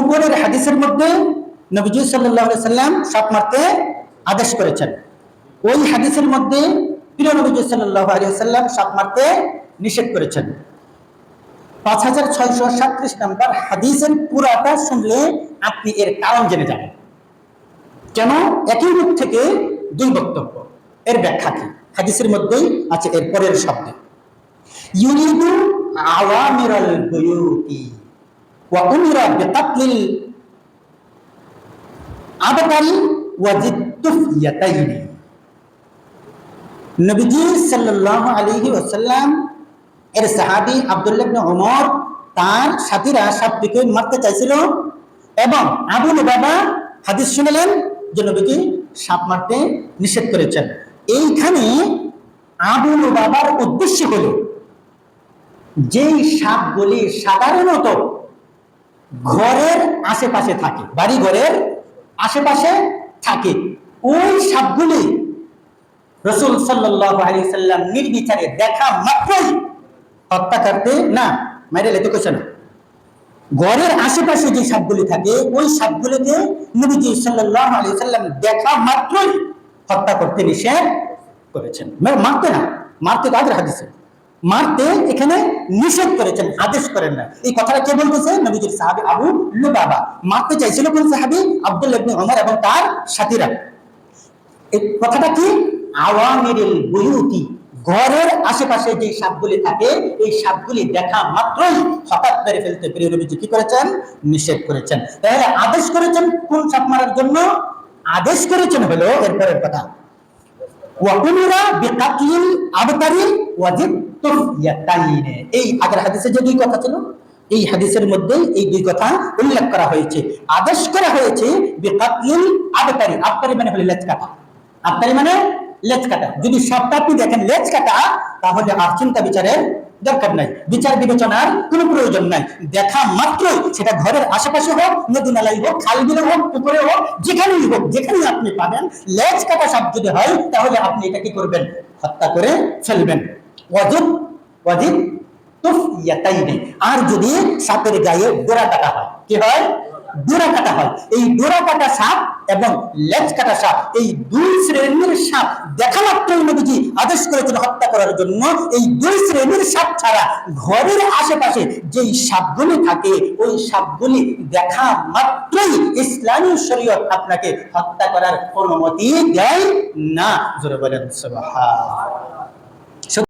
উপরের হাদিসের মধ্যে নবীজি সাল্লাল্লাহু আলাইহি সাল্লাম সাপ মারতে আদেশ করেছেন, ওই হাদিসের মধ্যে প্রিয় নবীজি সাল্লাল্লাহু আলাইহি সাল্লাম সাপ মারতে নিষেধ করেছেন। 5637 নম্বর হাদিসের পুরাটা শুনলে আপনি এর কারণ জেনে যাবেন। কেন একই মুখ থেকে দুই বক্তব্য, এর ব্যাখ্যা কি হাদিসের মধ্যেই আছে এর পরের শব্দে, ইউরিদু আওয়ামিরাল বুয়ুতি ওয়া উমিরা বিকাতলিল আবতারি ওয়া জিত্তুফিয়াতাইনি। নবীজি সাল্লাল্লাহু আলাইহি ওয়াসাল্লাম এর সাহাবী আব্দুল্লাহ ইবনে ওমর তার সাথীরা সাপটিকে মারতে চাইছিল এবং আবু লুবাবা হাদিস শুনলেন যে নবীজি সাপ মারতে নিষেধ করেছেন। এইখানে আবু লুবাবার উদ্দেশ্য হলো যেই সাপগুলি সাধারণত ঘরের আশেপাশে থাকে, বাড়ি ঘরের আশেপাশে থাকে, ওই সাপগুলি রাসূল সাল্লাল্লাহু আলাইহি সাল্লাম নির্বিচারে দেখা মাত্রই হত্যা করতে না, মেরে লেতে কইছে না। ঘরের আশেপাশে যে সাপগুলি থাকে ওই সাপগুলিকে নবীজি সাল্লাল্লাহু আলাইহি সাল্লাম দেখা মাত্রই হত্যা করতে নিষেধ করেছেন। মারতে না, মারতে তো আগের হাদিসে মারতে এখানে নিষেধ করেছেন, আদেশ করেন না। এই কথাটা কে বলতেছে? নবীজির সাহাবী আবু লুবাবা। মারতে চাইছিল কোন সাহাবী? আব্দুল্লাহ ইবনে ওমর এবং তার সাথীরা। এই কথাটা কি? আওয়ামিরিল বুয়ুতি, ঘরের আশেপাশে যে সাপগুলি থাকে এই সাপগুলি দেখা মাত্রই হঠাৎ মেরে ফেলতে প্রিয় নবীজি কি করেছেন? নিষেধ করেছেন। তাহলে আদেশ করেছেন কোন সাপ মারার জন্য? আদেশ করেছেন হলো এরপরের কথা, ওয়া উমিরা বিকাতলিল আবতারি ওয়া জিত্তুফিয়াতাইনি। এই আগের হাদিসে যে দুই কথা ছিল এই হাদিসের মধ্যে এই দুই কথা উল্লেখ করা হয়েছে। আদেশ করা হয়েছে বিকাতলিল আবতারি, আবতারি মানে হলো লেজ কাটা, আবতারি মানে লেজ কাটা। যদি সবটা আপনি দেখেন লেজ কাটা তাহলে আর চিন্তা বিচারের দরকার নাই, বিচার বিবেচনার কোনো প্রয়োজন নাই। দেখা মাত্রই সেটা ঘরের আশেপাশে হোক, নদী নালাই হোক, খাল বিলে হোক, পুকুরে হোক, যেখানেই হোক, যেখানেই আপনি পাবেন লেজ কাটা সাপ যদি হয় তাহলে আপনি এটা কি করবেন? হত্যা করে ফেলবেন। ওয়াজিব ওয়াজিব তুফিয়াতাইনি। আর যদি সাপের গায়ে ডোরা কাটা হয়, কি হয়? ডোরা কাটা হয়। এই ডোরা কাটা সাপ এবং লেজ কাটা সাপ এই দুই শ্রেণীর সাপ দেখা মাত্রই নবীজি আদেশ করেছেন হত্যা করার জন্য। এই দুই শ্রেণীর সাপ ছাড়া ঘরের আশেপাশে যেই সাপগুলি থাকে ওই সাপগুলি দেখা মাত্রই ইসলামী শরীয়ত আপনাকে হত্যা করার অনুমতি দেয় না। জোরে বলেন সুবহানাল্লাহ।